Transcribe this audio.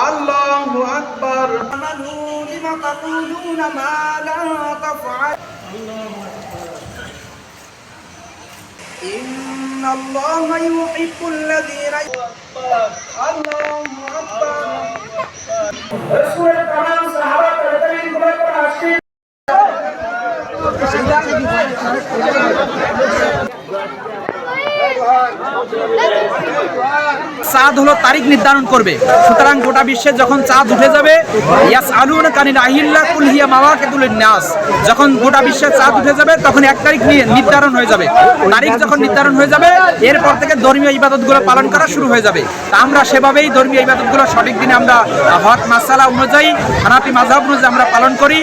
আল্লাহু আকবার। লিমা তাকুলুনা মা লা তাফআল। ইন্নাল্লাহা ইউহিব্বুল্লাযীনা আল্লাহু আকবার। রাসূল তামাম সাহাবা তাবেঈন গুলো পর আসছে। চাঁদ হলো তারিখ নির্ধারণ করবে। সুতরাং গোটা বিশ্বে যখন চাঁদ উঠে যাবে, ইয়াসআলুনাকা আনিল আহিল্লা কুল হিয়া মাওয়াকিতুল লিন্নাস, যখন গোটা বিশ্বে চাঁদ উঠে যাবে তখন এক তারিখ নির্ধারণ হয়ে যাবে। তারিখ যখন নির্ধারণ হয়ে যাবে এরপর থেকে ধর্মীয় ইবাদতগুলো পালন করা শুরু হয়ে যাবে। তা আমরা সেভাবেই ধর্মীয় ইবাদতগুলো সঠিক দিনে আমরা হক মাসালা অনুযায়ী হানাফি মাযহাব অনুযায়ী আমরা পালন করি।